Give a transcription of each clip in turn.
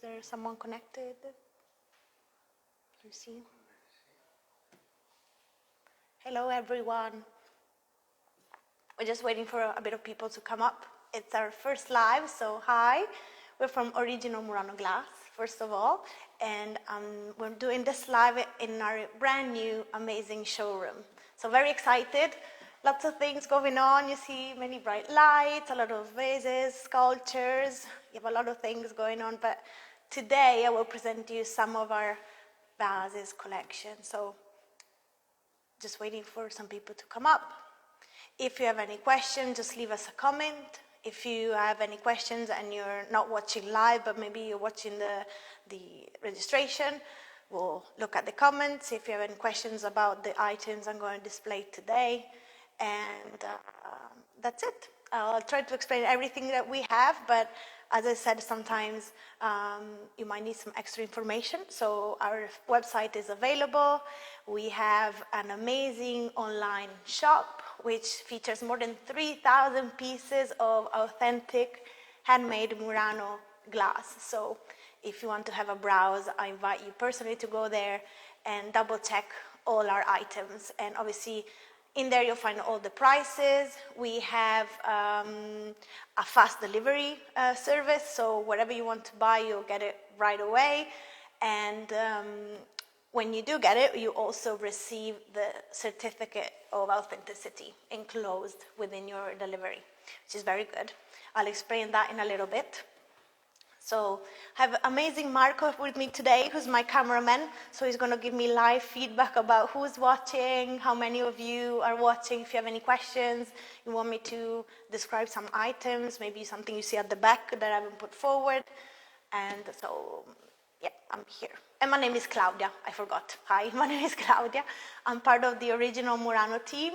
there someone connected? Let me see. Hello, everyone. We're just waiting for a bit of people to come up. It's our first live, so hi. We're from original Murano Glass, first of all, and we're doing this live in our brand new, amazing showroom. So very excited. Lots of things going on. You see many bright lights, a lot of vases, sculptures. You have a lot of things going on, but today I will present to you some of our vases collection. So just waiting for some people to come up. If you have any questions, just leave us a comment. If you have any questions and you're not watching live, but maybe you're watching the registration, we'll look at the comments. If you have any questions about the items I'm going to display today, and that's it. I'll try to explain everything that we have, but as I said, sometimes you might need some extra information. So our website is available. We have an amazing online shop, which features more than 3,000 pieces of authentic handmade Murano glass. So if you want to have a browse, I invite you personally to go there and double check all our items. And obviously, in there you'll find all the prices. We have a fast delivery service, so whatever you want to buy, you'll get it right away. And when you do get it, you also receive the certificate of authenticity enclosed within your delivery, which is very good. I'll explain that in a little bit. So I have amazing Marco with me today, who's my cameraman. So he's going to give me live feedback about who's watching, how many of you are watching. If you have any questions, you want me to describe some items, maybe something you see at the back that I haven't put forward. And so, yeah, I'm here. And my name is Claudia. I forgot. Hi, my name is Claudia. I'm part of the original Murano team,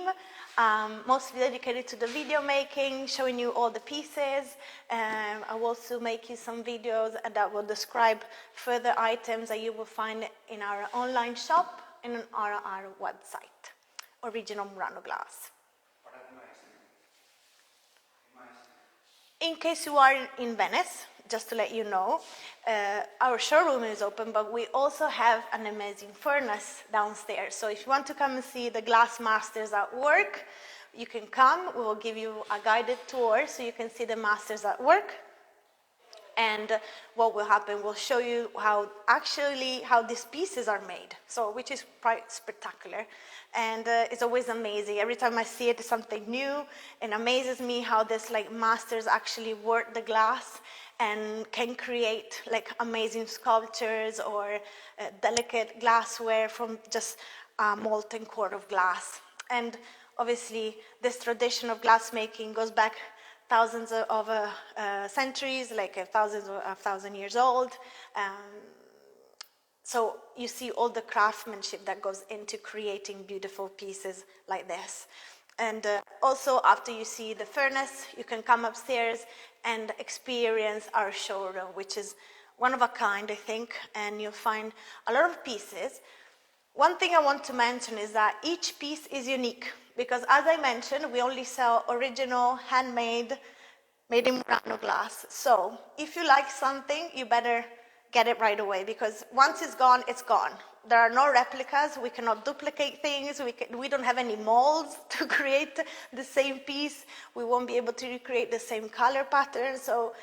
mostly dedicated to the video making, showing you all the pieces. I will also make you some videos that will describe further items that you will find in our online shop and on our website, Original Murano Glass. In case you are in Venice, just to let you know, our showroom is open, but we also have an amazing furnace downstairs. So if you want to come and see the glass masters at work, you can come. We will give you a guided tour so you can see the masters at work. And what will happen, we'll show you how these pieces are made, so which is quite spectacular. And it's always amazing. Every time I see it, it's something new, and amazes me how this masters actually work the glass and can create amazing sculptures or delicate glassware from just a molten core of glass. And obviously, this tradition of glassmaking goes back thousands of centuries, thousands of 1,000 years old. So you see all the craftsmanship that goes into creating beautiful pieces like this. And also, after you see the furnace, you can come upstairs and experience our showroom, which is one of a kind, I think, and you'll find a lot of pieces. One thing I want to mention is that each piece is unique, because as I mentioned, we only sell original, handmade, made in Murano glass. So if you like something, you better get it right away, because once it's gone, it's gone. There are no replicas. We cannot duplicate things. We don't have any molds to create the same piece. We won't be able to recreate the same color pattern. So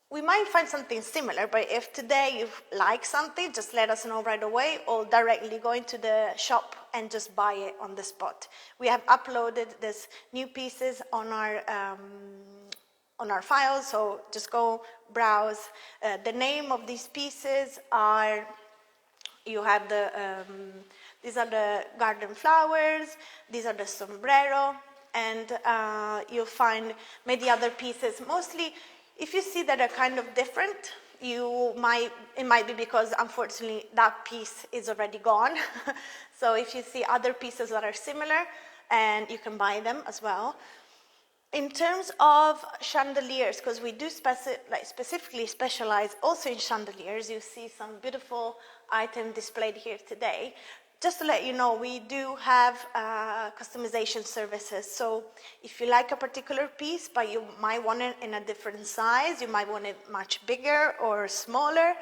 we might find something similar, but if today you like something, just let us know right away, or directly go into the shop and just buy it on the spot. We have uploaded these new pieces on our files, so just go browse. The name of these pieces are, you have these are the garden flowers, these are the sombrero, and you'll find many other pieces. Mostly, if you see that are kind of different, it might be because, unfortunately, that piece is already gone. So if you see other pieces that are similar, and you can buy them as well. In terms of chandeliers, because we do specifically specialize also in chandeliers, you see some beautiful items displayed here today. just to let you know, we do have customization services. So if you like a particular piece, but you might want it in a different size, you might want it much bigger or smaller,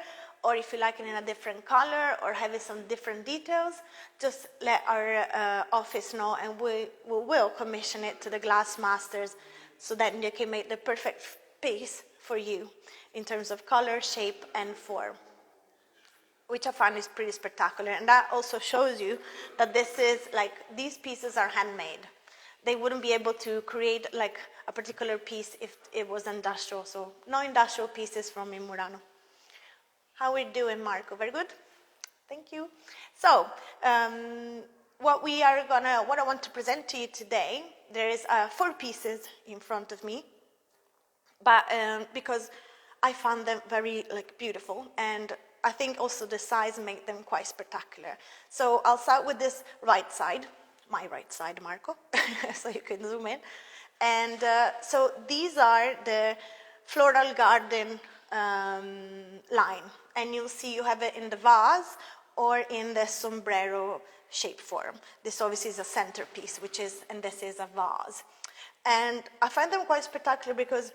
or if you like it in a different color or having some different details, just let our office know, and we will commission it to the glass masters so that they can make the perfect piece for you in terms of color, shape, and form, which I find is pretty spectacular. And that also shows you that this is like, these pieces are handmade. They wouldn't be able to create like a particular piece if it was industrial. So no industrial pieces from in Murano. How are we doing, Marco? Very good? Thank you. So what I want to present to you today, there is 4 pieces in front of me, but because I found them very beautiful, and I think also the size made them quite spectacular. So I'll start with this right side, my right side, Marco, so you can zoom in. And so these are the Floral Garden line, and you'll see you have it in the vase or in the sombrero shape form. This obviously is a centerpiece, and this is a vase. And I find them quite spectacular because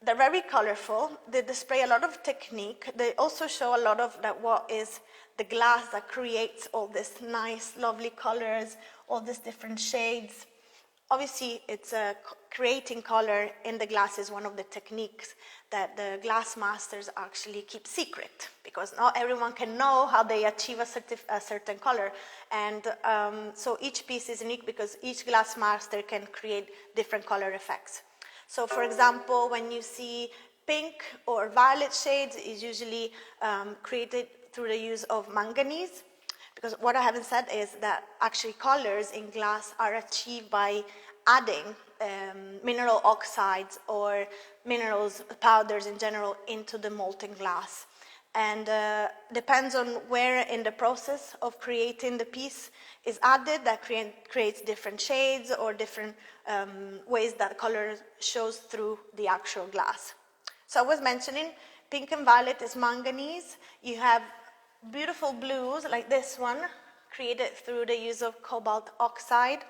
they're very colorful. They display a lot of technique. They also show a lot of what is the glass that creates all these nice, lovely colors, all these different shades. Obviously, it's creating color in the glass is one of the techniques that the glass masters actually keep secret, because not everyone can know how they achieve a certain color. And so each piece is unique because each glass master can create different color effects. So for example, when you see pink or violet shades, is usually created through the use of manganese. Because what I haven't said is that actually colors in glass are achieved by adding mineral oxides or minerals, powders in general, into the molten glass. And depends on where in the process of creating the piece is added, that creates different shades or different ways that color shows through the actual glass. So I was mentioning pink and violet is manganese. You have beautiful blues like this one, created through the use of cobalt oxide.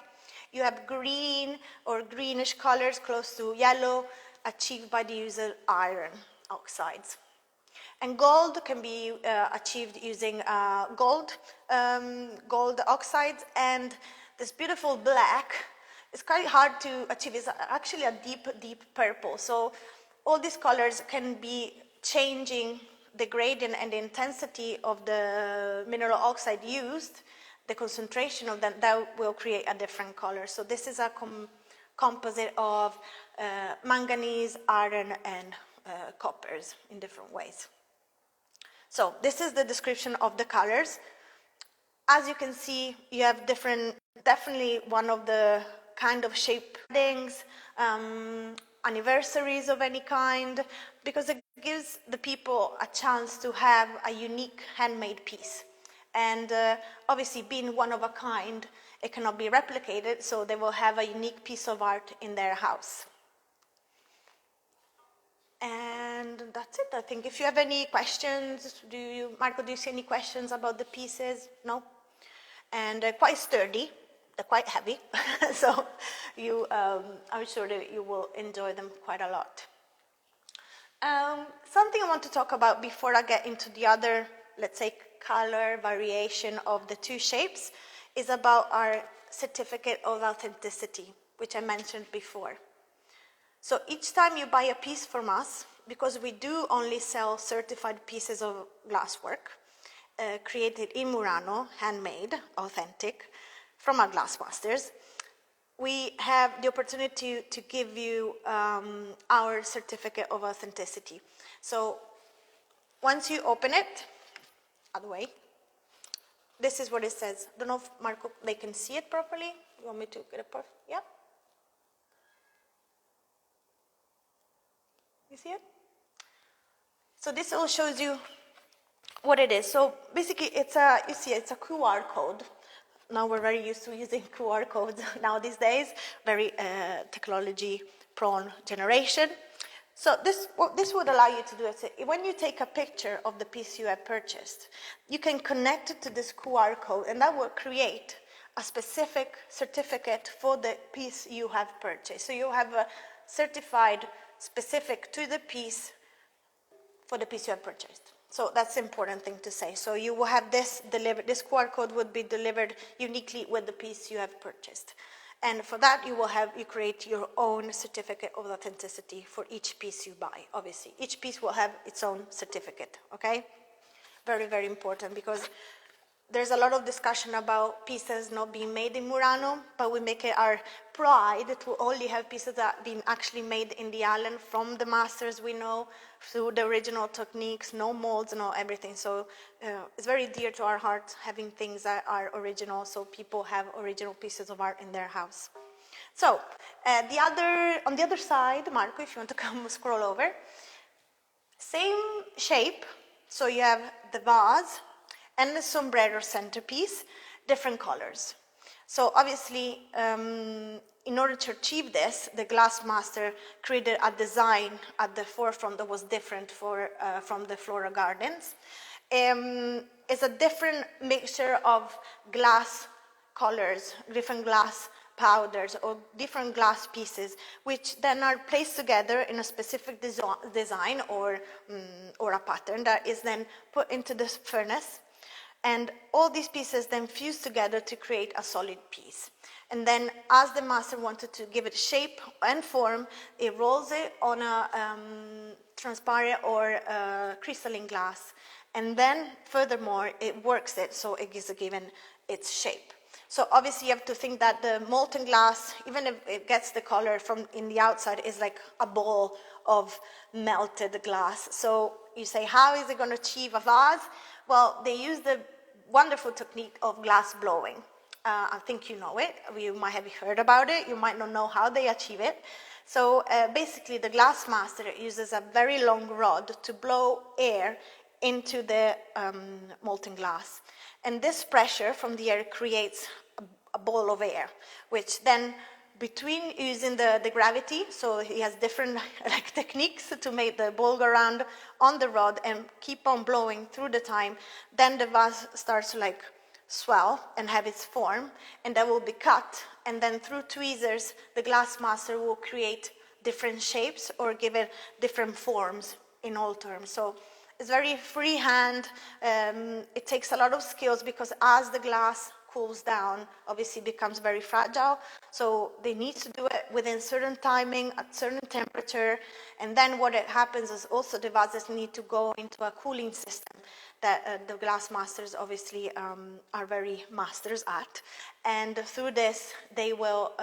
You have green or greenish colors close to yellow, achieved by the use of iron oxides. And gold can be achieved using gold oxides, and this beautiful black is quite hard to achieve. It's actually a deep, deep purple. So all these colors can be changing the gradient and the intensity of the mineral oxide used, the concentration of that will create a different color. So this is a composite of manganese, iron, and coppers in different ways. So this is the description of the colors. As you can see, you have definitely one of the kind of shape things, anniversaries of any kind, because it gives the people a chance to have a unique handmade piece. And obviously, being one of a kind, it cannot be replicated, so they will have a unique piece of art in their house. And that's it, I think. If you have any questions, Marco, do you see any questions about the pieces? No? And they're quite sturdy, they're quite heavy, so I'm sure that you will enjoy them quite a lot. Something I want to talk about before I get into the other, let's say, color variation of the 2 shapes is about our certificate of authenticity, which I mentioned before. So each time you buy a piece from us, because we do only sell certified pieces of glasswork, created in Murano, handmade, authentic, from our glass masters, we have the opportunity to give you our certificate of authenticity. So once you open it, other way, this is what it says. I don't know if, Marco, they can see it properly. You want me to get it? Yeah? You see it? So this all shows you what it is. So basically, it's a QR code. Now we're very used to using QR codes now these days, very technology-prone generation. So what this would allow you to do is when you take a picture of the piece you have purchased, you can connect it to this QR code, and that will create a specific certificate for the piece you have purchased. So you have a certified specific to the piece for the piece you have purchased. So that's an important thing to say. So you will have this delivered, this QR code would be delivered uniquely with the piece you have purchased. And for that, you create your own certificate of authenticity for each piece you buy, obviously. Each piece will have its own certificate, okay? Very, very important, because there's a lot of discussion about pieces not being made in Murano, but we make it our pride to only have pieces that have been actually made in the island from the masters we know, through the original techniques, no molds, no everything. So it's very dear to our heart having things that are original, so people have original pieces of art in their house. So on the other side, Marco, if you want to come scroll over, same shape. So you have the vase and the sombrero centerpiece, different colors. So obviously, in order to achieve this, the glass master created a design at the forefront that was different from the Floral Gardens. It's a different mixture of glass colors, different glass powders or different glass pieces, which then are placed together in a specific design or a pattern that is then put into the furnace. And all these pieces then fuse together to create a solid piece. And then as the master wanted to give it shape and form, it rolls it on a transparent or crystalline glass. And then furthermore, it works it so it gives given its shape. So obviously you have to think that the molten glass, even if it gets the color from in the outside, is like a ball of melted glass. So you say, how is it going to achieve a vase? Well, they use the wonderful technique of glass blowing. I think you know it. You might have heard about it. You might not know how they achieve it. So basically, the glass master uses a very long rod to blow air into the molten glass. And this pressure from the air creates a ball of air, which then between using the gravity, so he has different techniques to make the ball go around on the rod and keep on blowing through the time, then the vase starts to swell and have its form, and that will be cut, and then through tweezers, the glass master will create different shapes or give it different forms in all terms. So it's very freehand. It takes a lot of skills because as the glass cools down, obviously becomes very fragile. So they need to do it within certain timing, at certain temperature. And then what happens is also the vases need to go into a cooling system that the glass masters obviously are very masters at. And through this, they will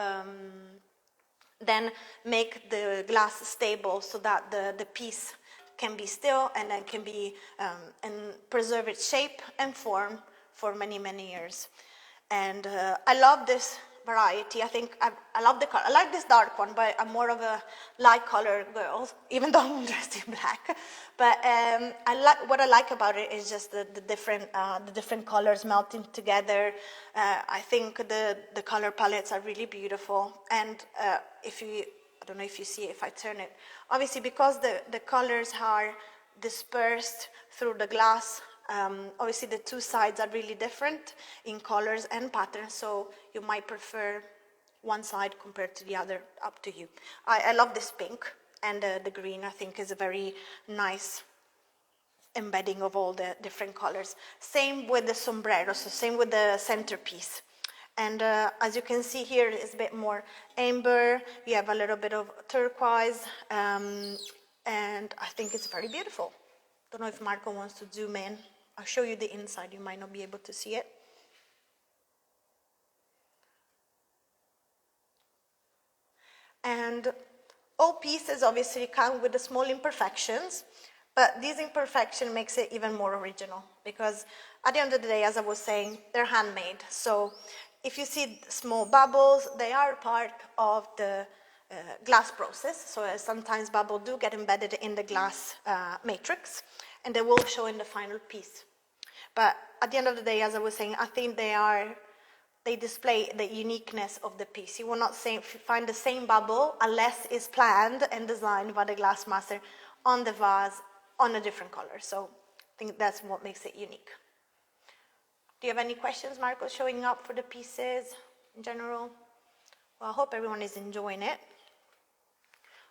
then make the glass stable so that the piece can be still and then can be and preserve its shape and form for many, many years. And I love this variety. I think I love the color. I like this dark one, but I'm more of a light color girl, even though I'm dressed in black. But what I like about it is just the different colors melting together. I think the color palettes are really beautiful. And I don't know if you see it if I turn it. Obviously, because the colors are dispersed through the glass, obviously the two sides are really different in colors and patterns, so you might prefer one side compared to the other, up to you. I love this pink, and the green I think is a very nice embedding of all the different colors. Same with the sombrero, so same with the centerpiece. And as you can see here, it's a bit more amber. You have a little bit of turquoise, and I think it's very beautiful. Don't know if Marco wants to zoom in. I'll show you the inside. You might not be able to see it. And all pieces obviously come with the small imperfections, but this imperfection makes it even more original because at the end of the day, as I was saying, they're handmade. So if you see small bubbles, they are part of the glass process. So sometimes bubbles do get embedded in the glass matrix, and they will show in the final piece. But at the end of the day, as I was saying, I think they they display the uniqueness of the piece. You will not find the same bubble unless it's planned and designed by the glass master on the vase on a different color. So I think that's what makes it unique. Do you have any questions, Marco, showing up for the pieces in general? Well, I hope everyone is enjoying it.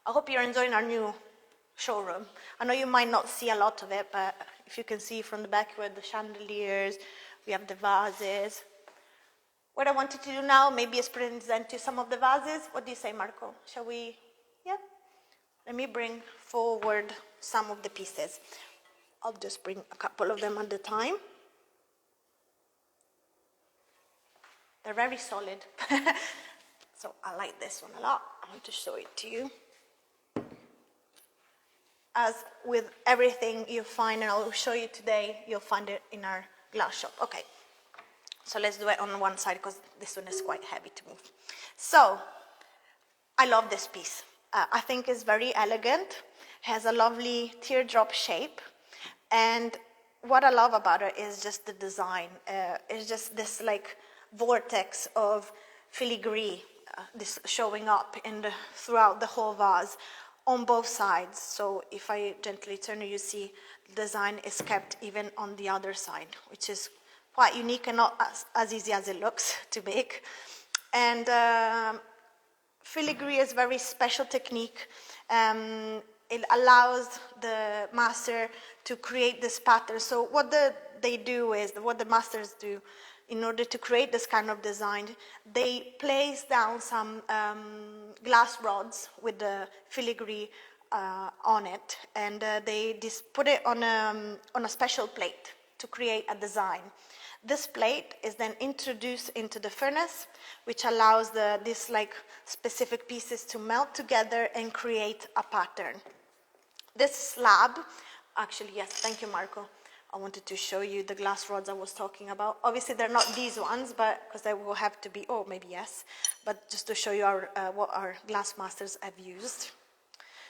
I hope you're enjoying our new showroom. I know you might not see a lot of it, but if you can see from the back where the chandeliers, we have the vases. What I wanted to do now maybe is present you some of the vases. What do you say, Marco? Shall we? Yeah? Let me bring forward some of the pieces. I'll just bring a couple of them at a time. They're very solid. So I like this one a lot. I want to show it to you. As with everything you find, and I'll show you today, you'll find it in our glass shop. Okay, so let's do it on one side because this one is quite heavy to move. So, I love this piece. I think it's very elegant, has a lovely teardrop shape, and what I love about it is just the design. It's just this like vortex of filigree this showing up throughout the whole vase on both sides. So if I gently turn, you see the design is kept even on the other side, which is quite unique and not as easy as it looks to make. And filigree is a very special technique. It allows the master to create this pattern. So what what the masters do in order to create this kind of design, they place down some glass rods with the filigree on it, and they just put it on a special plate to create a design. This plate is then introduced into the furnace, which allows these like specific pieces to melt together and create a pattern. This slab, actually, yes, thank you, Marco. I wanted to show you the glass rods I was talking about. Obviously, they're not these ones, but because they will have to be, oh, maybe yes, but just to show you what our glass masters have used.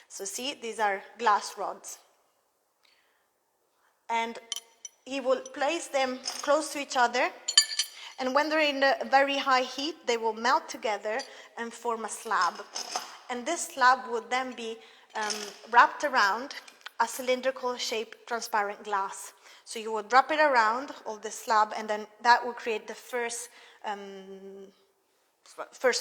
So see, these are glass rods. And he will place them close to each other, and when they're in a very high heat, they will melt together and form a slab. And this slab will then be wrapped around a cylindrical shaped transparent glass. So you would wrap it around all the slab, and then that will create the first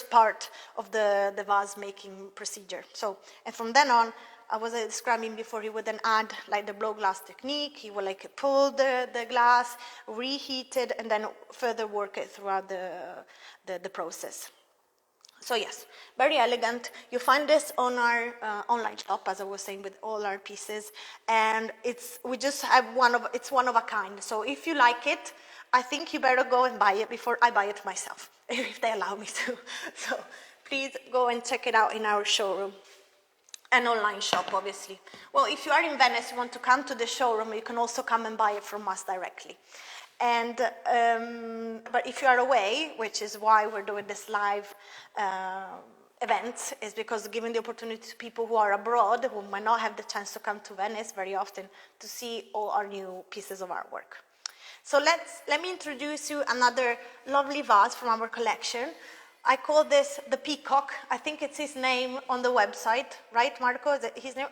part of the vase making procedure. So, and from then on, I was describing before, he would then add like the blow glass technique. He would like pull the glass, reheat it, and then further work it throughout the process. So yes, very elegant. You find this on our online shop, as I was saying, with all our pieces, and we just have it's one of a kind. So if you like it, I think you better go and buy it before I buy it myself, if they allow me to. So please go and check it out in our showroom and online shop, obviously. Well, if you are in Venice, you want to come to the showroom, you can also come and buy it from us directly. And but if you are away, which is why we're doing this live event, is because giving the opportunity to people who are abroad, who might not have the chance to come to Venice very often, to see all our new pieces of artwork. So let me introduce you another lovely vase from our collection. I call this the Peacock. I think it's his name on the website, right, Marco? Is it his name?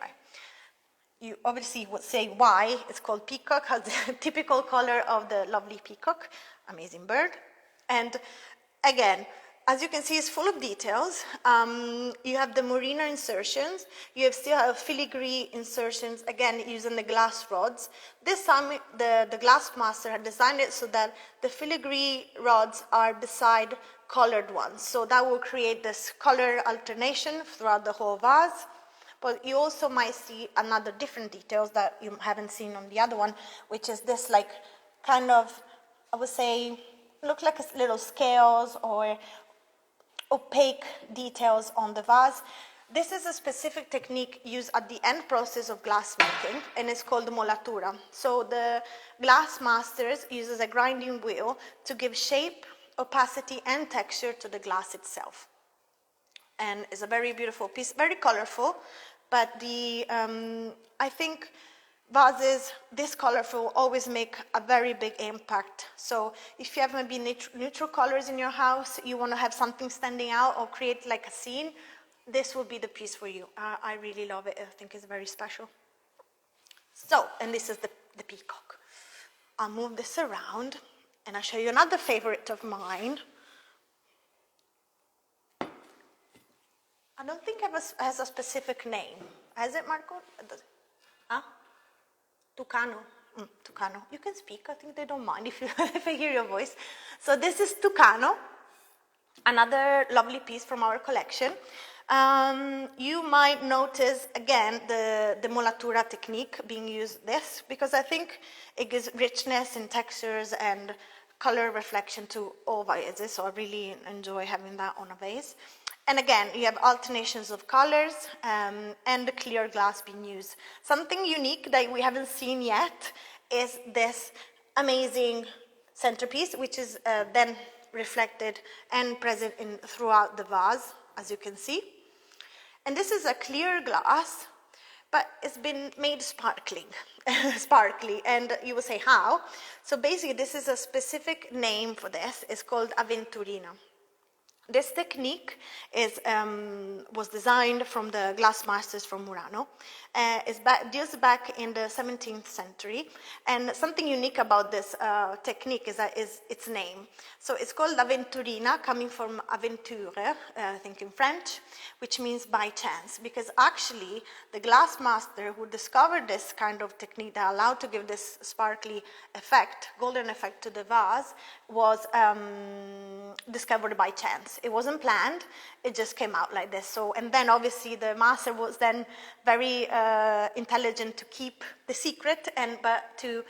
You obviously would say why it's called Peacock, has the typical color of the lovely peacock, amazing bird. And again, as you can see, it's full of details. You have the Murano insertions. You still have filigree insertions, again, using the glass rods. This time, the glass master had designed it so that the filigree rods are beside colored ones. So that will create this color alternation throughout the whole vase. But you also might see another different details that you haven't seen on the other one, which is this like kind of, I would say, look like little scales or opaque details on the vase. This is a specific technique used at the end process of glass making, and it's called molatura. So the glass masters uses a grinding wheel to give shape, opacity, and texture to the glass itself. And it's a very beautiful piece, very colorful, but I think vases this colorful always make a very big impact. So if you have maybe neutral colors in your house, you want to have something standing out or create like a scene, this will be the piece for you. I really love it. I think it's very special. So, and this is the peacock. I'll move this around and I'll show you another favorite of mine. I don't think it has a specific name. Has it, Marco? Huh? Tucano. Tucano. You can speak. I think they don't mind if I hear your voice. So this is Tucano, another lovely piece from our collection. You might notice, again, the molatura technique being used this, because I think it gives richness and textures and color reflection to all vases, so I really enjoy having that on a vase. And again, you have alternations of colors and the clear glass being used. Something unique that we haven't seen yet is this amazing centerpiece, which is then reflected and present throughout the vase, as you can see. And this is a clear glass, but it's been made sparkly, and you will say how. So basically, this is a specific name for this. It's called Laventurina. This technique was designed from the glass masters from Murano. It's used back in the 17th century. And something unique about this technique is its name. So it's called Laventurina, coming from aventure, I think in French, which means by chance. Because actually, the glass master who discovered this kind of technique that allowed to give this sparkly effect, golden effect to the vase, was discovered by chance. It wasn't planned, it just came out like this. So, and then obviously the master was then very intelligent to keep the secret, but to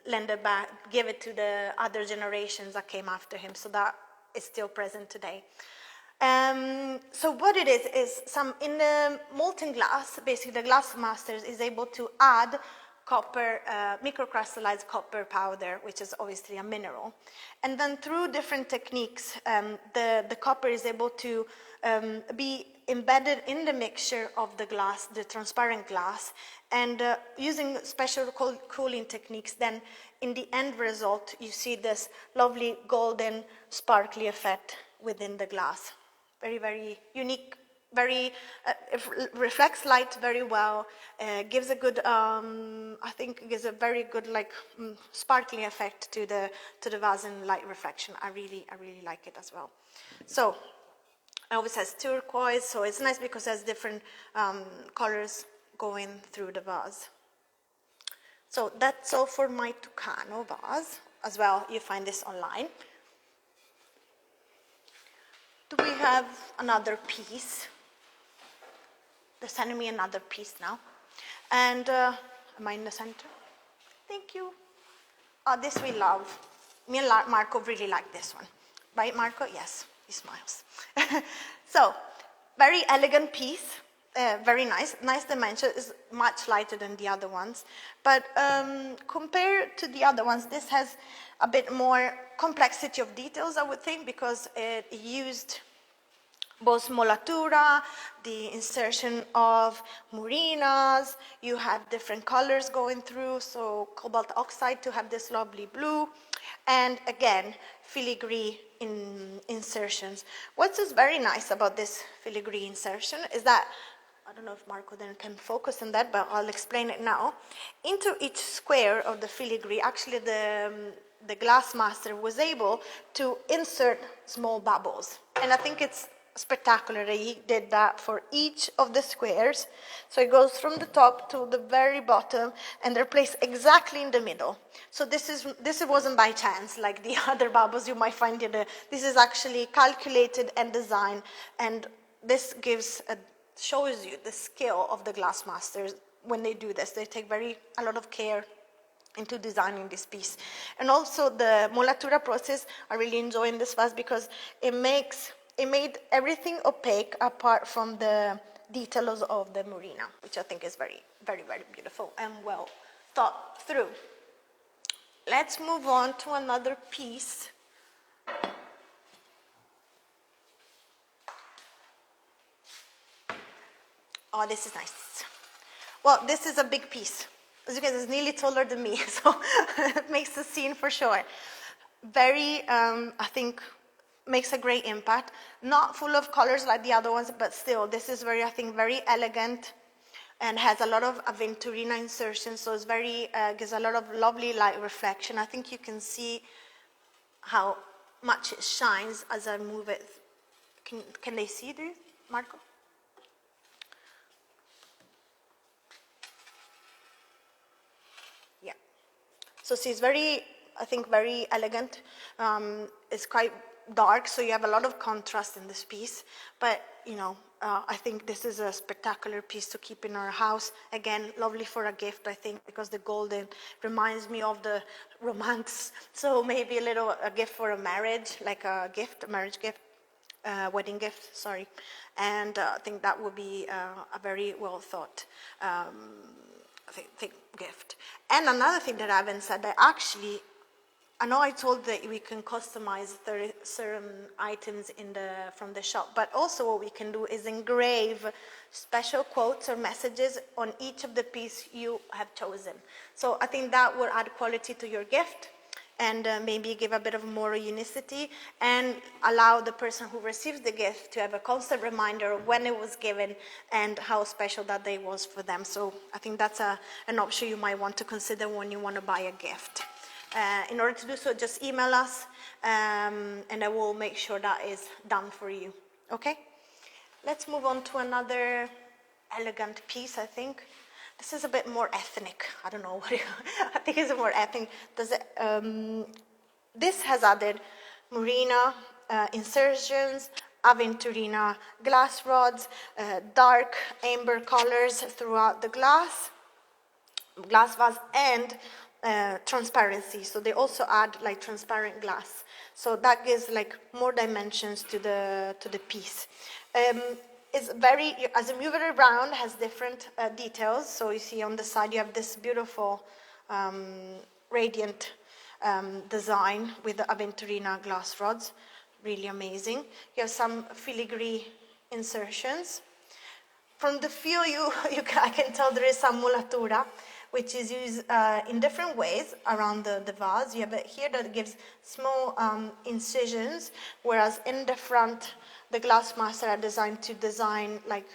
lend it back, give it to the other generations that came after him, so that is still present today. So what it is in the molten glass, basically the glass master is able to add copper, microcrystallized copper powder, which is obviously a mineral. And then through different techniques, the copper is able to be embedded in the mixture of the glass, the transparent glass, and using special cooling techniques, then in the end result, you see this lovely golden sparkly effect within the glass. Very, very unique. Very reflects light very well, gives a good, I think gives a very good sparkling effect to the vase and light reflection. I really like it as well. So it always has turquoise, so it's nice because it has different colors going through the vase. So that's all for my Tucano vase. As well, you find this online. Do we have another piece? They're sending me another piece now. And am I in the center? Thank you. Oh, this we love. Me and Marco really like this one. Right, Marco? Yes, he smiles. So, very elegant piece. Very nice. Nice dimension. Is much lighter than the other ones. But compared to the other ones, this has a bit more complexity of details, I would think, because it used both molatura, the insertion of murinas, you have different colors going through, so cobalt oxide to have this lovely blue, and again, filigree insertions. What's just very nice about this filigree insertion is that, I don't know if Marco then can focus on that, but I'll explain it now. Into each square of the filigree, actually the glass master was able to insert small bubbles, and I think it's spectacular that he did that for each of the squares. So it goes from the top to the very bottom, and they're placed exactly in the middle. So this wasn't by chance like the other bubbles you might find in this is actually calculated and designed, and this shows you the skill of the glass masters when they do this. They take a lot of care into designing this piece. And also the molatura process, I really enjoy in this vase because it made everything opaque apart from the details of the murina, which I think is very, very, very beautiful and well thought through. Let's move on to another piece. Oh, this is nice. Well, this is a big piece. As you can see, it's nearly taller than me, so it makes the scene for sure. Very, I think, makes a great impact. Not full of colors like the other ones, but still, this is very, I think, very elegant and has a lot of Aventurina insertions, so it's very, gives a lot of lovely light reflection. I think you can see how much it shines as I move it. Can they see this, Marco? Yeah. So see, it's very, I think, very elegant. It's quite dark, so you have a lot of contrast in this piece. But, you know, I think this is a spectacular piece to keep in our house. Again, lovely for a gift, I think, because the golden reminds me of the romance. So maybe a gift for a marriage, like a gift, a marriage gift, wedding gift, sorry. And I think that would be a very well thought gift. And another thing that I haven't said, that actually, I know I told that we can customize certain items from the shop, but also what we can do is engrave special quotes or messages on each of the pieces you have chosen. So I think that will add quality to your gift and maybe give a bit of more unicity and allow the person who receives the gift to have a constant reminder of when it was given and how special that day was for them. So I think that's an option you might want to consider when you want to buy a gift. In order to do so, just email us and I will make sure that is done for you. Okay? Let's move on to another elegant piece, I think. This is a bit more ethnic. I don't know what I think it's more ethnic. This has added Murano insertions, Laventurina glass rods, dark amber colors throughout the glass vase, and transparency. So they also add like transparent glass. So that gives like more dimensions to the piece. It's very, as you move it around, has different details. So you see on the side you have this beautiful radiant design with the Laventurina glass rods. Really amazing. You have some filigree insertions. From the feel, I can tell there is some mulatura, which is used in different ways around the vase. You have it here that gives small incisions, whereas in the front, the glass master are designed to design like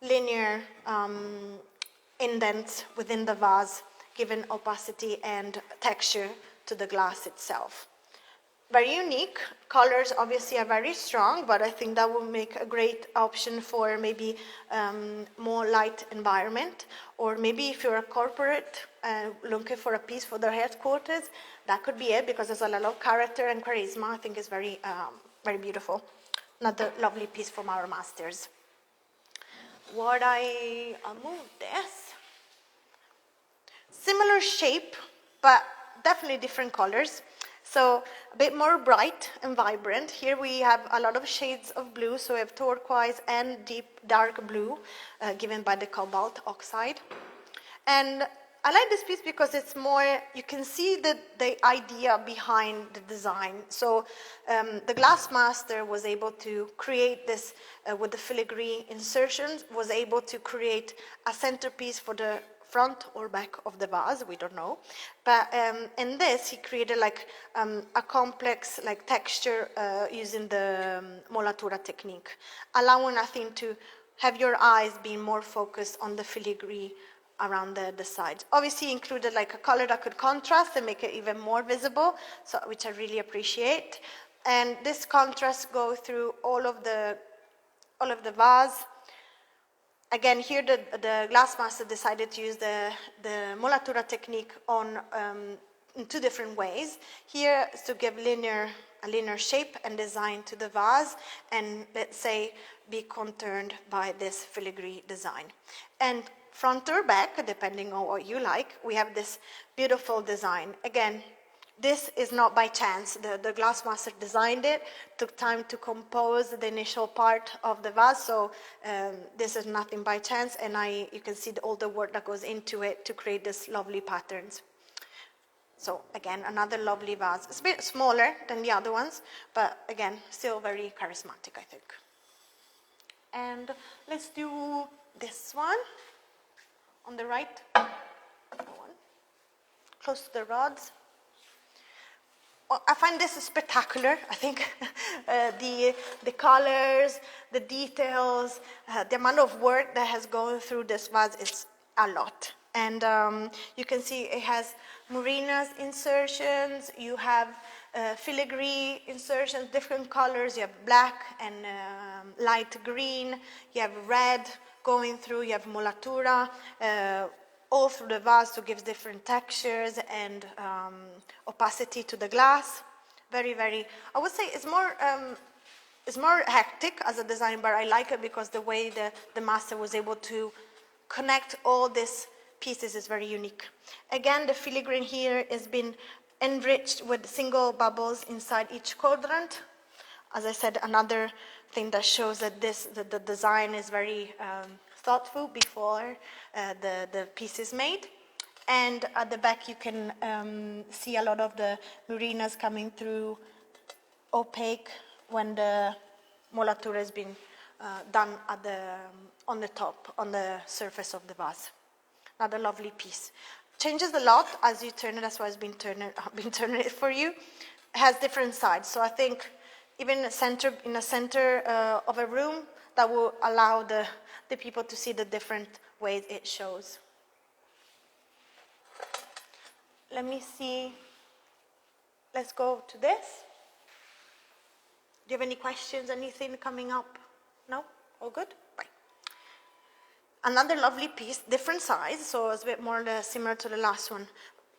linear indents within the vase, giving opacity and texture to the glass itself. Very unique. Colors obviously are very strong, but I think that will make a great option for maybe more light environment, or maybe if you're a corporate looking for a piece for their headquarters, that could be it, because there's a lot of character and charisma. I think it's very, very beautiful. Another lovely piece from our masters. I'll move this. Similar shape, but definitely different colors. So a bit more bright and vibrant. Here we have a lot of shades of blue. So we have turquoise and deep dark blue given by the cobalt oxide. And I like this piece because it's more, you can see the idea behind the design. So the glass master was able to create this with the filigree insertions, was able to create a centerpiece for the front or back of the vase, we don't know. But in this, he created like a complex like texture using the molatura technique, allowing, I think, to have your eyes being more focused on the filigree around the sides. Obviously included like a color that could contrast and make it even more visible, so which I really appreciate. And this contrast goes through all of the vase. Again, here the glassmaster decided to use the molatura technique in two different ways. Here is to give a linear shape and design to the vase, and let's say be contoured by this filigree design. And front or back, depending on what you like, we have this beautiful design. Again, this is not by chance. The glassmaster designed it, took time to compose the initial part of the vase, so this is nothing by chance, and you can see all the work that goes into it to create these lovely patterns. So again, another lovely vase. It's a bit smaller than the other ones, but again, still very charismatic, I think. And let's do this one on the right. close to the rods. I find this spectacular. I think the colors, the details, the amount of work that has gone through this vase is a lot. And you can see it has Murina's insertions. You have filigree insertions, different colors. You have black and light green. You have red going through. You have molatura all through the vase to give different textures and opacity to the glass. Very, very, I would say it's more hectic as a design, but I like it because the way the master was able to connect all these pieces is very unique. Again, the filigrane here has been enriched with single bubbles inside each quadrant. As I said, another thing that shows that the design is very thoughtful before the piece is made. And at the back you can see a lot of the Murinas coming through opaque when the molatura has been done on the top, on the surface of the vase. Another lovely piece. Changes a lot as you turn it, that's why I've been turning it for you. It has different sides, so I think even in a center of a room, that will allow the people to see the different ways it shows. Let me see. Let's go to this. Do you have any questions, anything coming up? No? All good? Right. Another lovely piece, different size, so it's a bit more similar to the last one.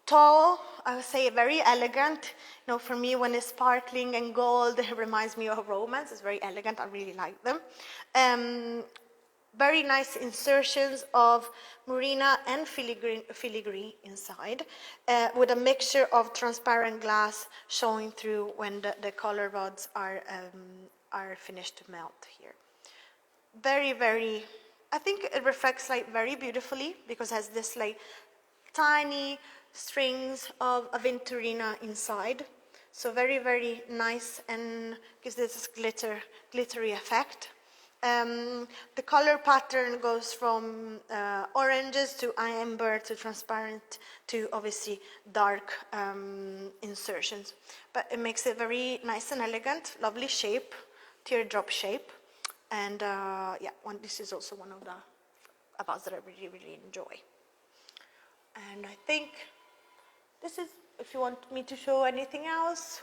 Tall, I would say very elegant. You know, for me, when it's sparkling and gold, it reminds me of romance. It's very elegant. I really like them. Very nice insertions of Murina and filigree inside, with a mixture of transparent glass showing through when the color rods are finished to melt here. Very, very, I think it reflects light very beautifully because it has this like tiny strings of Laventurina inside. So very, very nice and gives this glittery effect. The color pattern goes from oranges to amber to transparent to obviously dark insertions. But it makes it very nice and elegant, lovely shape, teardrop shape. And yeah, this is also one of the vases that I really, really enjoy. And I think this is, if you want me to show anything else.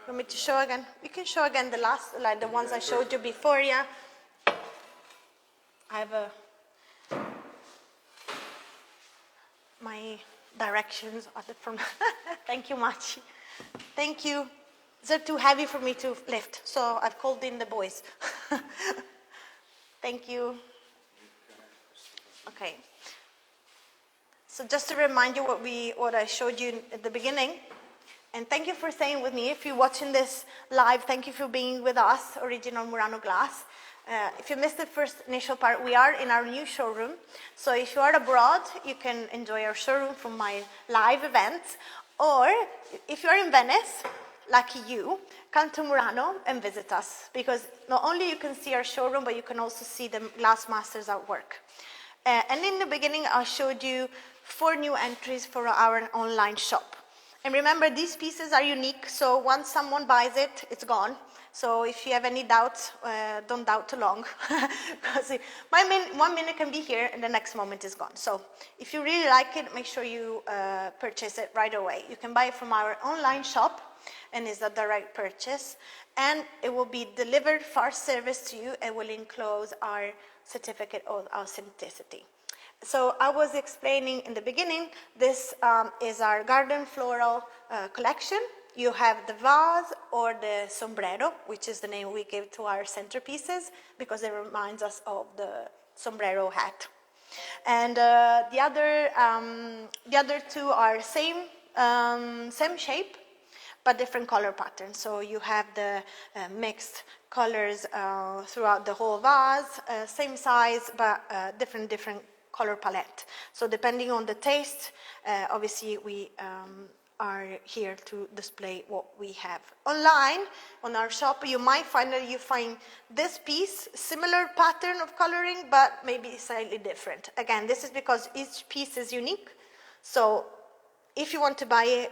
You want me to show again? You can show again the last, like the ones I showed you before, yeah. I have my directions at the front. Thank you much. Thank you. They're too heavy for me to lift, so I've called in the boys. Thank you. Okay. So just to remind you what I showed you at the beginning, and thank you for staying with me. If you're watching this live, thank you for being with us, Original Murano Glass. If you missed the first initial part, we are in our new showroom. So if you are abroad, you can enjoy our showroom from my live events. Or if you're in Venice, lucky you, come to Murano and visit us. Because not only you can see our showroom, but you can also see the glass masters at work. And in the beginning, I showed you 4 new entries for our online shop. And remember, these pieces are unique, so once someone buys it, it's gone. So if you have any doubts, don't doubt too long. Because 1 minute can be here and the next moment is gone. So if you really like it, make sure you purchase it right away. You can buy it from our online shop, and it's a direct purchase. And it will be delivered fast service to you and will enclose our certificate of authenticity. So I was explaining in the beginning, this is our garden floral collection. You have the vase or the sombrero, which is the name we give to our centerpieces because it reminds us of the sombrero hat. And the other 2 are same shape, but different color patterns. So you have the mixed colors throughout the whole vase, same size, but different color palette. So depending on the taste, obviously we are here to display what we have. Online, on our shop, you might find that you find this piece, similar pattern of coloring, but maybe slightly different. Again, this is because each piece is unique. So if you want to buy it,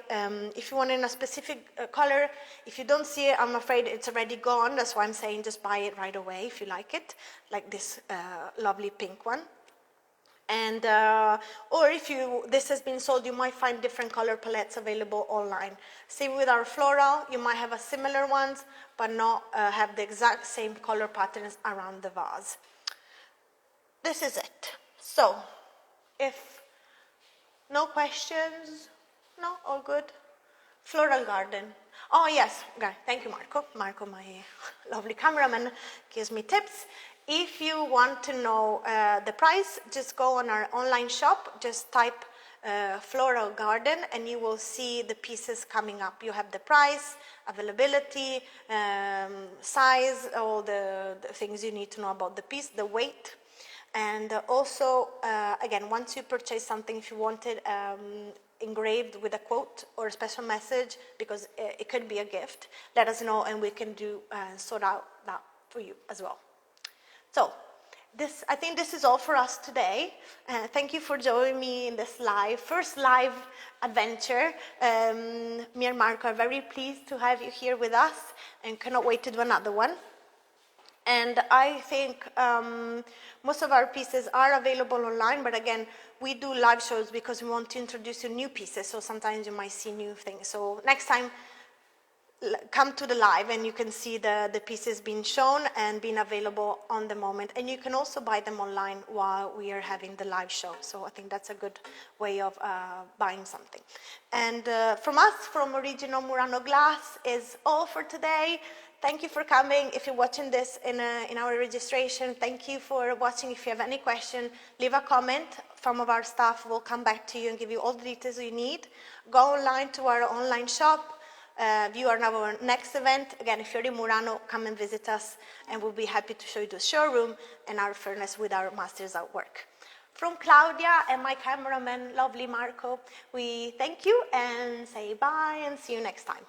if you want it in a specific color, if you don't see it, I'm afraid it's already gone. That's why I'm saying just buy it right away if you like it, like this lovely pink one. And or if this has been sold, you might find different color palettes available online. Same with our floral, you might have a similar ones, but not have the exact same color patterns around the vase. This is it. So, if no questions, no, all good. Floral garden. Oh yes, okay. Thank you, Marco. Marco, my lovely cameraman, gives me tips. If you want to know the price, just go on our online shop, just type floral garden and you will see the pieces coming up. You have the price, availability, size, all the things you need to know about the piece, the weight. And also, again, once you purchase something, if you want it engraved with a quote or a special message, because it could be a gift, let us know and we can sort out that for you as well. So, I think this is all for us today. Thank you for joining me in this first live adventure. Me and Marco are very pleased to have you here with us and cannot wait to do another one. And I think most of our pieces are available online, but again, we do live shows because we want to introduce you new pieces, so sometimes you might see new things. So next time, come to the live and you can see the pieces being shown and being available on the moment. And you can also buy them online while we are having the live show. So I think that's a good way of buying something. And from us, from Original Murano Glass, is all for today. Thank you for coming. If you're watching this in our registration, thank you for watching. If you have any question, leave a comment. Some of our staff will come back to you and give you all the details you need. Go online to our online shop. View our next event. Again, if you're in Murano, come and visit us, and we'll be happy to show you the showroom and our furnace with our masters at work. From Claudia and my cameraman, lovely Marco, we thank you and say bye and see you next time.